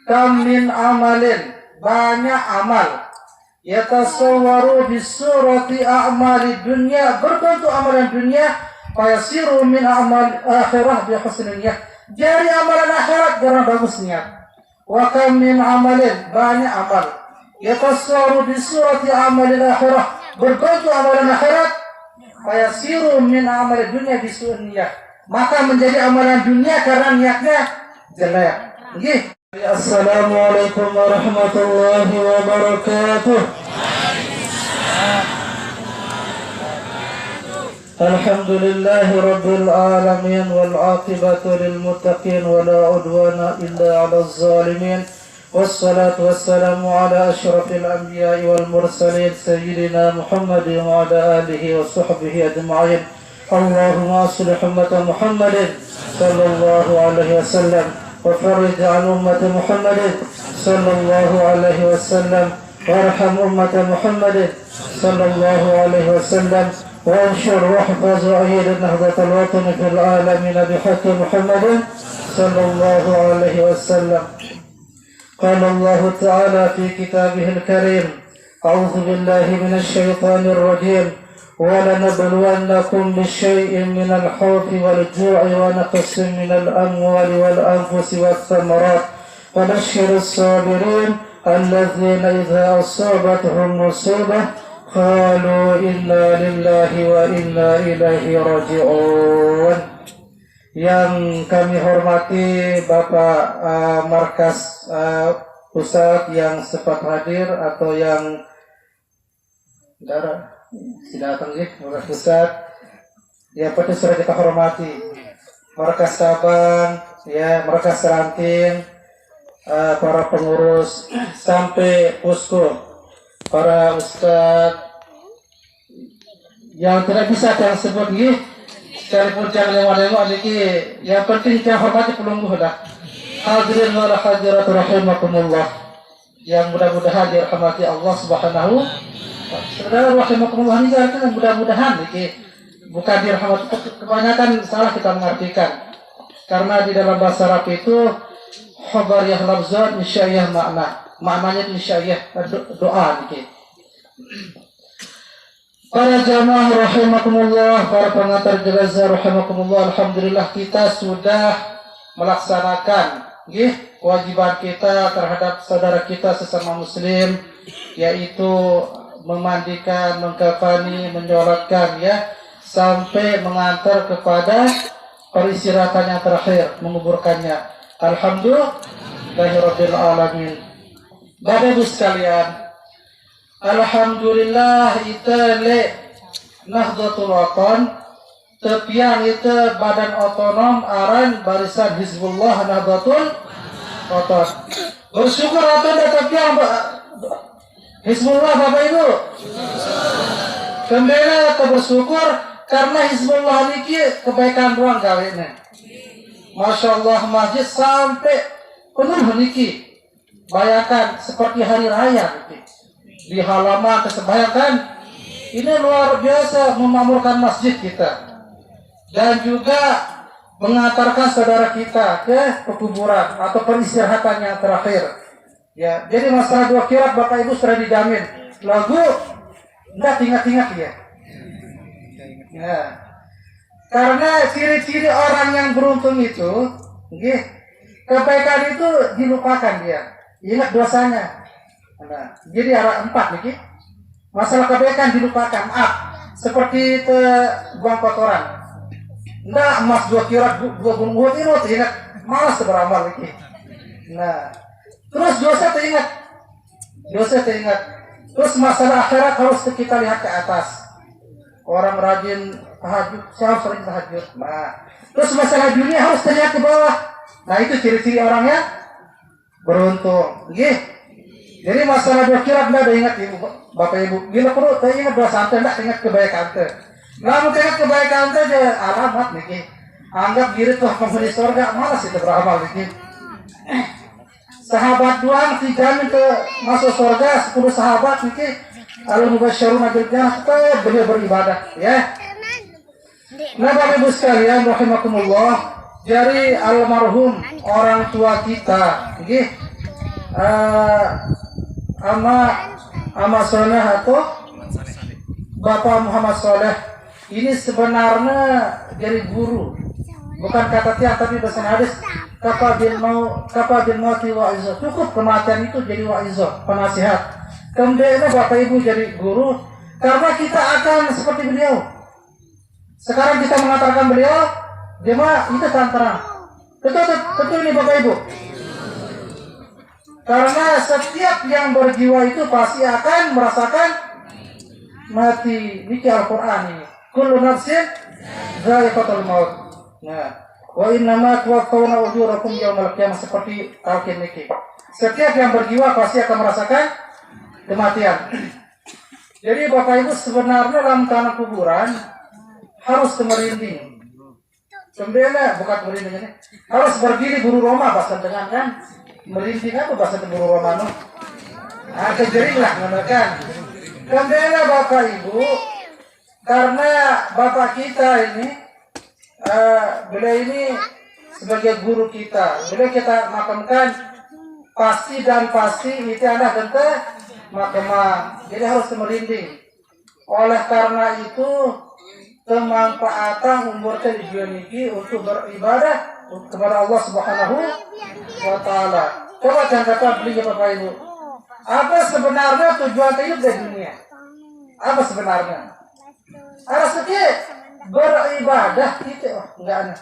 Kam min amalin, banyak amal. Yatasawwaru bisurati a'mali dunya, berbentuk amalan dunia. Fayasiru min amal akhirah bi husnil niyyah. Jadi amalan akhirat karena bagus niat. Wa kam min amalin, banyak amal. Yatasawwaru bisurati a'mali akhirah, berbentuk amalan akhirat. Fayasiru min amal dunya bi su'in niyyah, maka menjadi amalan dunia karena niatnya jelek. Nggih. Assalamualaikum warahmatullahi wabarakatuh. Alhamdulillahi rabbil alamin wal aqibatu lil muttaqin wa la udwana illa 'alal zalimin. Wassalatu wassalamu ala asyrafil anbiya'i wal mursalin sayyidina Muhammadin wa ala alihi wa sahbihi ajma'in. Allahumma aslih ummata Muhammadin sallallahu alaihi wasallam wa farij 'an ummati Muhammadin sallallahu alaihi wasallam warham ummata Muhammadin sallallahu alaihi wasallam wa anshur wahfaz ayyid nahdatal watan fil alamin bihaqqi Muhammadin sallallahu alaihi wasallam. قال الله تعالى في كتابه الكريم أعوذ بالله من الشيطان الرجيم ولنبلونكم بشيء من الخوف والجوع ونقص من الأموال والأنفس والثمرات وبشر الصابرين الذين إذا أصابتهم مصيبة قالوا إنا لله وإنا إليه راجعون. Yang kami hormati Bapak Markas Pusat yang sempat hadir atau yang tidak datang ya, Markas Pusat ya, pada sudah kita hormati Markas Sabang ya, Markas Ranting, para pengurus sampai Pusko, para ustadz yang tidak bisa kita sebut ya, sekalipun jangan lewat-lewat lagi, yang penting kita hormati pelungguh dah. Hadirin wa hadirat rahimakumullah, yang mudah-mudahan dirahmati Allah Subhanahu wa ta'ala. Rahimakumullah ini kan mudah-mudahan lagi, bukan dirahmati. Kebanyakan salah kita mengartikan, karena di dalam bahasa Arab itu khabariyah lafzan insya'iyah maknanya insya'iyah doa lagi. Para jamaah rahimakumullah, para pengantar jenazah rahimakumullah, alhamdulillah kita sudah melaksanakan kewajiban kita terhadap saudara kita sesama muslim, yaitu memandikan, mengkafani, menyolatkan ya, sampai mengantar kepada peristirahatan yang terakhir, menguburkannya. Alhamdulillahirabbil alamin. Bapak Ibu sekalian, alhamdulillah ita le Nahdlatul Watan tepian ita badan otonom aran barisan Hizbullah Nahdlatul Watan. Bersyukur atau ada tepian Hizbullah Bapak Ibu. Kembali atau bersyukur karena Hizbullah ini kebaikan ruang gawenya. Masya Allah, masjid sampai penuh niki. Bayangkan seperti hari raya niki. Di halaman kesebayangkan, ini luar biasa memakmurkan masjid kita dan juga mengantarkan saudara kita ke kuburan atau peristirahatan yang terakhir ya. Jadi masalah dua kirat Bapak Ibu sudah dijamin. Lagu enggak ingat-ingat ya. Karena ciri-ciri orang yang beruntung itu kebaikan itu dilupakan dia, ingat dosanya. Nah, jadi arah 4 nih, masalah kebaikan dilupakan. Seperti buang kotoran. Nggak emas 2 kirat 2 gunung itu ingat, malas beramal nih. Nah, terus dosa teringat. Terus masalah akhirat harus kita lihat ke atas. Orang rajin tahajud, saya sering tahajud. Nah, terus masalah dunia harus terlihat ke bawah. Nah, itu ciri-ciri orangnya beruntung. Jadi masalah 2 kirat enggak ada ingat Ibu, Bapak Ibu. Bila perlu saya ingat 2 santai, enggak ingat kebaikan teh. Lalu ingat kebaikan teh je alamat nih. Anggap diri tuh penghuni surga, malas itu beramal nih. Sahabat doang dijamin ke masuk surga 10 sahabat nih. Al-mubasysyiruna bil jannah tetap beliau beribadah ya. Nah, Bapak Ibu sekalian rahimakumullah, dari almarhum orang tua kita Ama Soleh atau Bapak Muhammad Soleh ini sebenarnya dari guru, bukan kata tiang tapi bahasa hadis kapa bil mauti wa'izah, cukup kematian itu jadi wa'izah, penasihat. Kemudian Bapak Ibu jadi guru karena kita akan seperti beliau. Sekarang kita mengatakan beliau, jemaah itu terang. Betul ini Bapak Ibu. Karena setiap yang berjiwa itu pasti akan merasakan mati. Ini Al-Quran ini. Kullu nafsin dha'iqatul maut. Nah, wa innama tuwaffawna ujurakum yaumal qiyamah, seperti talqin niki. Setiap yang berjiwa pasti akan merasakan kematian. Jadi Bapak Ibu sebenarnya dalam tanah kuburan harus merinding. Sebenarnya bukan merinding ini, harus berdiri buru Roma bahasa dengan kan. Merinding apa bahasa buru Roma no? Kejering lah kan. Kemudian Bapak Ibu, karena Bapak kita ini beliau ini sebagai guru kita, beliau kita makamkan pasti itu adalah tentang makamah, jadi harus merinding. Oleh karena itu kemanfaatan umur di dunia ini untuk beribadah kepada Allah Subhanahu wa Ta'ala. Coba jangan kata beli ya Bapak Ibu. Apa sebenarnya tujuan hidup di dunia? Apa sebenarnya? Harusnya beribadah itu enggak aneh.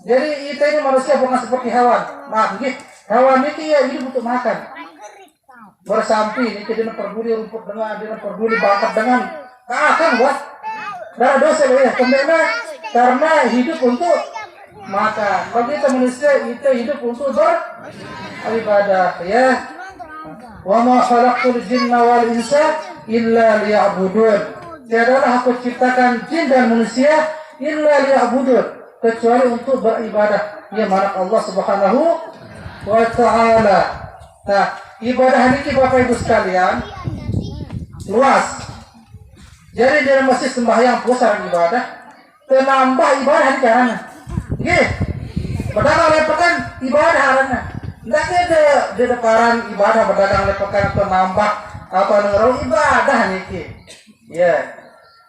Jadi kita ini manusia bukan seperti hewan. Maaf, hewan itu ya hidup untuk makan. Bersampi, ini dia peduli rumput dengan, dia peduli bakat dengan, akan buat darah dosa ya. Kemudian karena hidup untuk makan. Kalau kita manusia itu hidup untuk beribadah ya. Wa ma khalaqtul jinna wal insa illa liya'budun. Tiadalah aku ciptakan jin dan manusia illa liya'budun, kecuali untuk beribadah ya marah Allah Subhanahu wa Ta'ala. Nah, ibadah ini Bapak Ibu sekalian luas. Jadi dalam masjid sembahyang puasa ibadah, tenambah ibadah di caranya. Nggih. Berdagang lepekan ibadah harana. Ndak ada di depan ibadah berdagang lepekan atau nambah apa ngerau ibadah niki. Ya.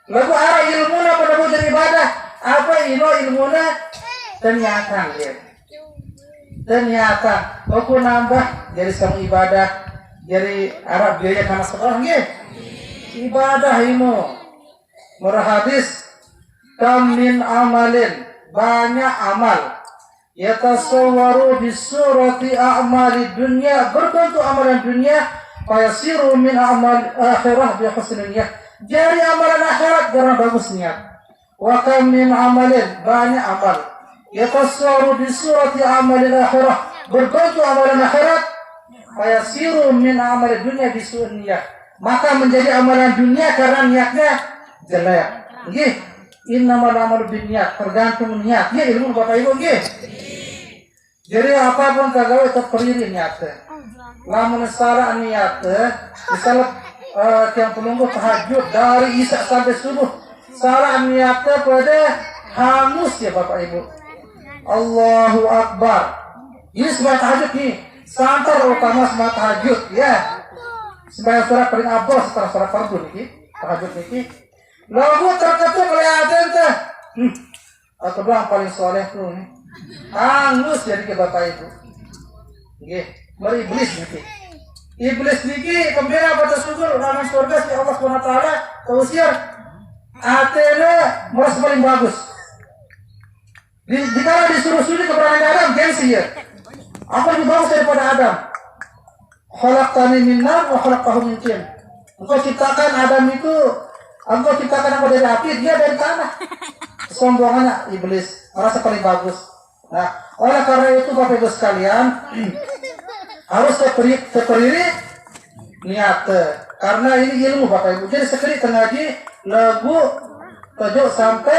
Lagu arah ilmuna pada bukan ibadah. Apa ilmuna ternyata ya. Ternyata aku nambah jadi sama ibadah, jadi Arab biaya karena sekolah nggih. Ibadah ini menurut hadis kam min amalin, banyak amal yatasawwaru bisurati a'mali dunya, berbentuk amalan dunia fayasiru min amal akhirah bi husniyah, jadi amalan akhirat karena bagus niat. Wa kam min amalin, banyak amal yatasawwaru bisurati amalil akhirah, berbentuk amalan akhirat fayasiru min amal dunya bi sunniyah, maka menjadi amalan dunia karena niatnya jelek. Nggih, innamal amalu binniyat, tergantung niat. Ya ilmu Bapak Ibu nggih. Jadi apapun kagawe tetap periri niatnya. Lamun salah niatnya, misalnya yang penunggu tahajud dari isya sampai subuh, salah niatnya pada hangus ya Bapak Ibu. Allahu Akbar. Ini sembahyang tahajud nih, santar utama sembahyang tahajud ya. Sembahyang surat paling abdul setelah surat fardu niki, tahajud niki. Lalu terketuk oleh adzan teh. Atau doang paling soleh tuh nih. Hangus jadi ke Bapak Ibu. Nggih, mari iblis niki. Iblis niki kemudian apa tersungguh dalam surga si Allah Subhanahu wa taala usir. Atene merasa paling bagus. Dikala disuruh sujud kepada Adam, gengsi ya. Apa lebih bagus daripada Adam? Khalaqtani min nar wa khalaqtahu min tin. Engkau ciptakan Adam itu, engkau ciptakan aku dari api, dia dari tanah. Kesombongannya iblis, merasa paling bagus. Nah, oleh karena itu Bapak Ibu sekalian, harus terperiri niat. Karena ini ilmu Bapak Ibu. Jadi sekali tengaji lagu tujuh sampai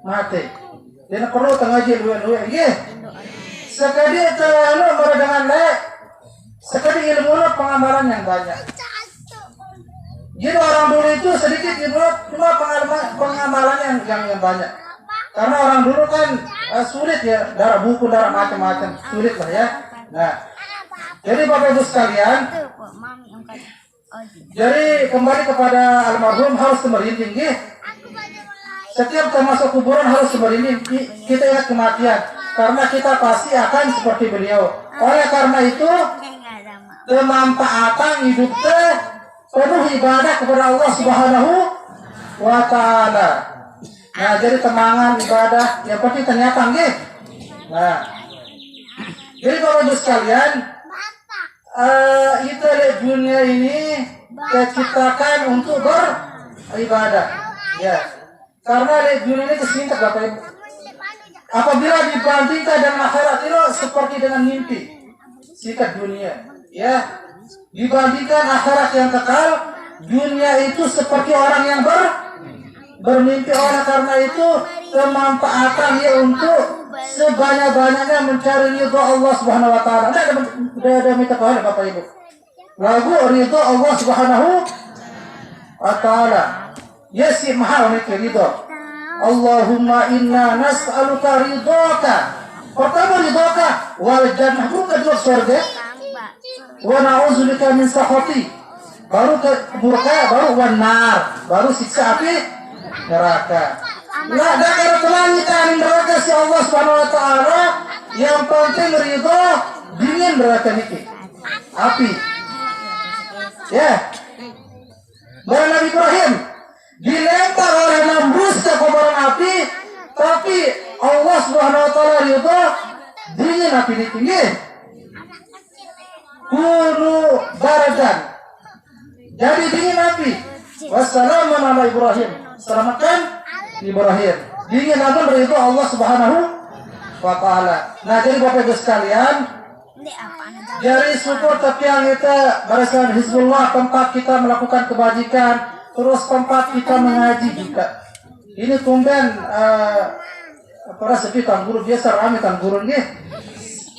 mati. Dia perlu tengaji luwe-luwe. Sekali terlalu dengan lek. Sekali ilmu pengamalan yang banyak. Jadi orang dulu itu sedikit ilmu, cuma pengamalan yang banyak. Karena orang dulu kan sulit ya, darah buku, darah macam-macam, sulit lah ya. Nah, Jadi Bapak Ibu sekalian, jadi kembali kepada almarhum harus merinding, ya. Setiap kita masuk kuburan harus merinding. Kita ingat kematian, karena kita pasti akan seperti beliau. Oleh karena itu, kemanfaatan hidup penuh ibadah kepada Allah Subhanahu wa Ta'ala. Nah, jadi temangan ibadah yang penting ternyata, ya. Nah, jadi Bapak Ibu sekalian, itu dunia ini diciptakan untuk beribadah, ya. Karena dunia ini kesingkat, Bapak Ibu. Apabila dibandingkan dengan akhirat itu seperti dengan mimpi, singkat dunia, ya. Dibandingkan akhirat yang kekal, dunia itu seperti orang yang bermimpi. Oleh karena itu kemanfaatannya untuk sebanyak-banyaknya mencari ridho Allah Subhanahu wa Ta'ala. Ada minta kepada Bapak Ibu. Lagu ridho Allah Subhanahu wa Ta'ala. Ya si mahal nih ridho. Allahumma inna nas'aluka ridhoka. Pertama ridhoka wal jannah, kedua surga. Wa na'udzubika min sakhati. Baru murka, baru wan-nar, baru siksa api neraka. Nah, daerah kelangitan neraka si Allah Subhanahu wa Ta'ala, yang penting ridho dingin neraka niki. Api. Ya. Dan Nabi Ibrahim dilempar oleh Namrud ke kobaran api, tapi Allah Subhanahu wa Ta'ala ridho dingin api niki. Kunu baradan. Jadi dingin api. Wassalamu ala Ibrahim. Selamatkan Ibrahim. Dingin akan ridho Allah Subhanahu wa Ta'ala. Nah, jadi Bapak Ibu sekalian, dari syukur tapi yang kita barisan Hizbullah, tempat kita melakukan kebajikan, terus tempat kita mengaji juga. Ini tumben para sepi Tuan Guru biasa ramai Tuan Guru nih.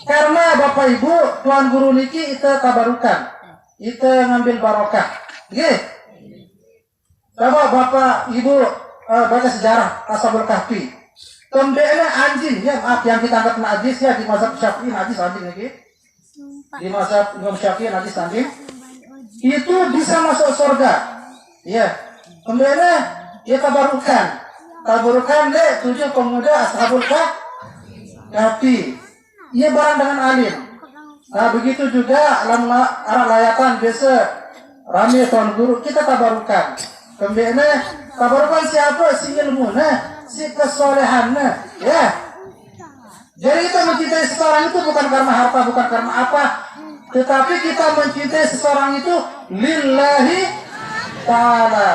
Karena Bapak Ibu Tuan Guru niki kita tabarukan, kita ngambil barokah. Nggih. Coba Bapak Ibu baca sejarah Ashabul Kahfi. Tembeknya anjing, ya maaf yang kita anggap najis ya di mazhab Syafi'i najis anjing niki. Di mazhab Imam Syafi'i najis anjing. Itu bisa masuk surga. Iya. Tembeknya ya tabarukan. Tabarukan deh 7 pemuda Ashabul Kahfi. Ia barang dengan alim. Nah, begitu juga alam arah layatan biasa rame Tuan Guru kita tabarukan. Kembali tabarukan siapa? Si ilmu, si kesolehan, ya. Jadi kita mencintai seseorang itu bukan karena harta, bukan karena apa, tetapi kita mencintai seseorang itu lillahi ta'ala.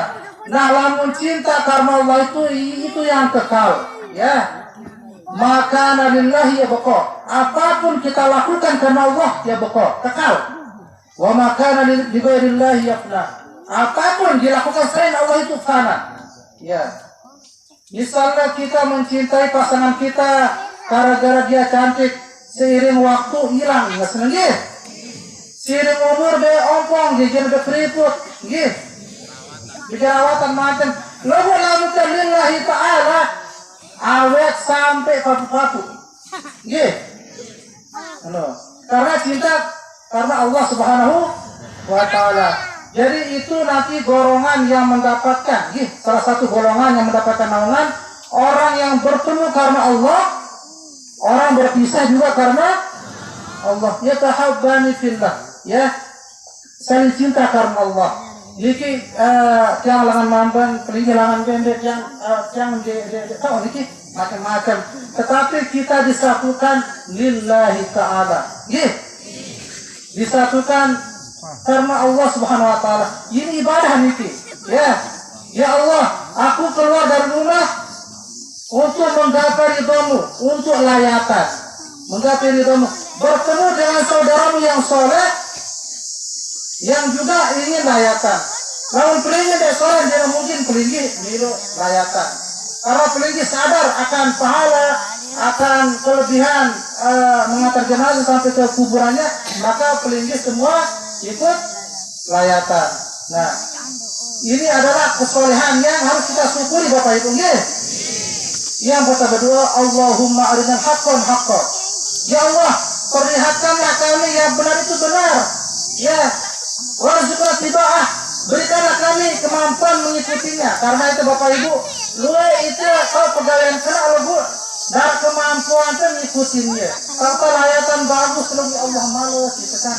Nah, lamun cinta karena Allah itu yang kekal, ya. Maka nalillahi ya beko. Apapun kita lakukan karena Allah ya beko, kekal. Wa maka nalillahi yafna. Apapun dilakukan selain Allah itu fana. Ya. Misalnya kita mencintai pasangan kita gara-gara dia cantik, seiring waktu hilang, nggak seneng gitu. Seiring umur dia ompong, dia jadi keriput, gitu. Dijerawatan macam. Lalu lillahi ta'ala. Awet sampai papu-papu. Gitu. Karena cinta karena Allah Subhanahu wa Ta'ala. Jadi itu nanti golongan yang mendapatkan, salah satu golongan yang mendapatkan naungan, orang yang bertemu karena Allah, orang berpisah juga karena Allah. Ya tahabbani fillah, ya saling cinta karena Allah. Jadi yang lengan mambang, pelingi lengan pendek, yang tahu niki macam-macam. Tetapi kita disatukan lillahi ta'ala. Disatukan karena Allah Subhanahu wa Ta'ala. Ini ibadah niki. Ya. Ya Allah, aku keluar dari rumah untuk menggapai ridhamu, untuk layatan. Menggapai ridhamu. Bertemu dengan saudaramu yang soleh, yang juga ingin layatan. Lalu pelinggi dia soleh, dia mungkin pelinggi milu layatan. Karena pelinggi sadar akan pahala, akan kelebihan mengantar jenazah sampai ke kuburannya, maka pelinggi semua ikut layatan. Nah, ini adalah kesolehan yang harus kita syukuri Bapak Ibu. Yang kita berdoa, Allahumma arinal haqqan haqqan. Ya Allah, perlihatkanlah kami yang benar itu benar. tibaah, berikanlah kami kemampuan mengikutinya. Karena itu Bapak Ibu, luwe itu kalau pegawai kena lebu dan kemampuan itu ngikutinnya. Kalau layatan bagus lebih Allah malas gitu kan.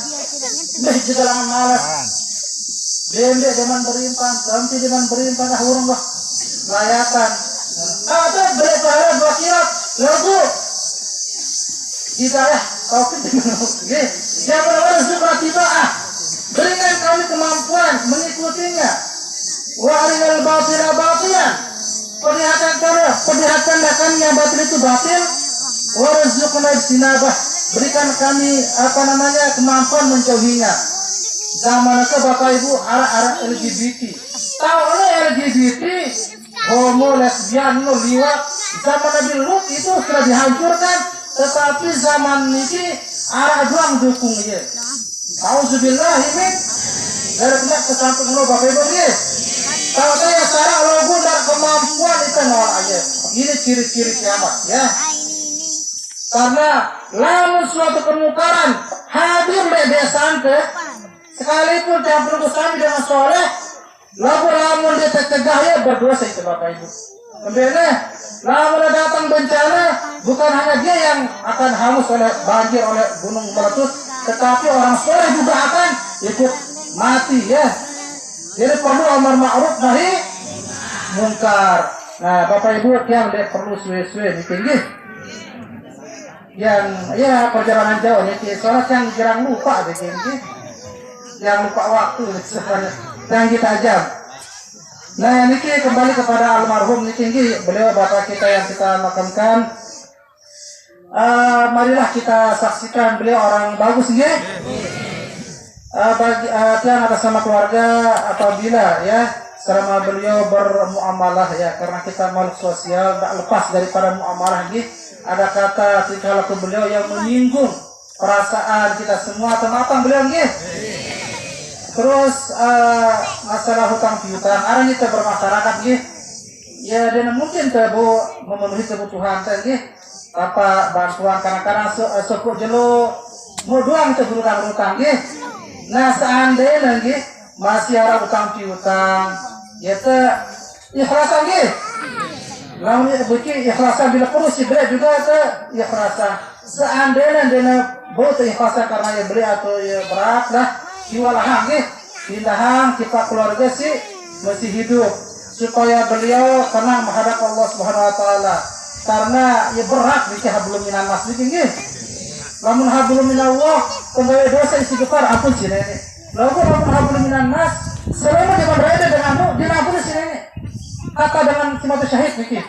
Beh jegalangan malas. Bende dengan berintan, nanti dengan berintan urung lah layatan. Ada berapa bakirat lagu kita kau pilih. Jangan bersuka tibaah. Berikan kami kemampuan mengikutinya. Wa arinal batila batilan. Perlihatkanlah kami yang batil itu batil. Wa rizqna ijtinabah. Berikan kami kemampuan menjauhinya. Zaman itu Bapak Ibu arah-arah LGBT. Tahu oleh LGBT, homo, lesbian, liwat. Zaman Nabi Lut itu sudah dihancurkan. Tetapi zaman ini arah doang dukung ya. Auzubillahimin dari kena kesamping lo Bapak Ibu ya. Kalau saya sekarang logo dan kemampuan itu nol aja. Ini ciri-ciri kiamat ya. Karena lamun suatu kemungkaran hadir di desa ke sekalipun tiap penduduk kami dengan soleh, lamun dia tercegah ya berdosa itu Bapak Ibu. Kemudian lamun datang bencana, bukan hanya dia yang akan hangus oleh banjir, oleh gunung meletus, tetapi orang soleh juga akan ikut mati ya. Jadi perlu amar ma'ruf nahi mungkar. Nah Bapak Ibu yang dia perlu suwe-suwe ini tinggi. Yang ya perjalanan jauh ini soalnya yang jarang lupa deh tinggi. Yang lupa waktu sebenarnya. Yang kita ajam. Nah ini kembali kepada almarhum ini tinggi. Beliau bapak kita yang kita makamkan. Marilah kita saksikan beliau orang bagus ya. Bagi yang atas nama keluarga apabila ya selama beliau bermuamalah ya, karena kita makhluk sosial tak lepas daripada muamalah ini. Ada kata tingkah laku beliau yang menyinggung perasaan kita semua tentang beliau ini. Terus masalah hutang piutang, orang kita bermasyarakat nih, ya dan mungkin tebu memenuhi kebutuhan tadi, apa bantuan kadang-kadang suku jelo mau doang itu berutang nih. Nah seandainya lagi masih ada hutang piutang, ya te ikhlasan nih. Lalu begini ikhlasan bila perlu sih beli juga te ikhlasan. Seandainya dia buat ikhlasan karena ya beli atau ya berat lah. Siwalahang pindahan kita keluarga sih masih hidup supaya beliau tenang menghadap Allah Subhanahu Wa Taala karena ya berat bikin hablum minan nas bikin lamun hablum minallah kembali dosa istighfar ampun sih nenek lalu lamun hablum minan nas selama dia berada denganmu dia ampun sih nenek kata dengan si mata syahid bikin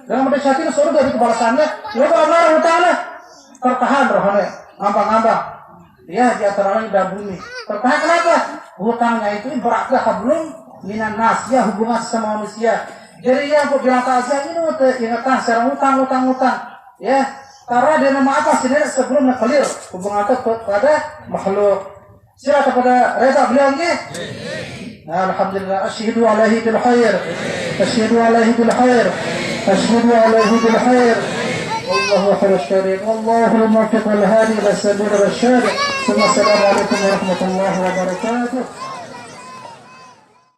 dengan mata syahid itu surga itu balasannya lalu Allah Taala tertahan rohani ngambang-ngambang ya di antaranya dan bumi. Pertanyaan kenapa? Hutangnya itu beratlah hablum minan nas ya hubungan sama manusia. Jadi ya aku bilang kajian ini ingatkan secara utang ya karena dia nama apa sih sebelum clear hubungan itu kepada makhluk. Sila kepada reda beliau ini. Alhamdulillah asyhadu alaihi bil khair. Asyhadu alaihi bil khair. Asyhadu alaihi bil khair. والله خير الشريك والله الموفق والهادي الى السبيل الرشاد ثم السلام عليكم ورحمه الله وبركاته.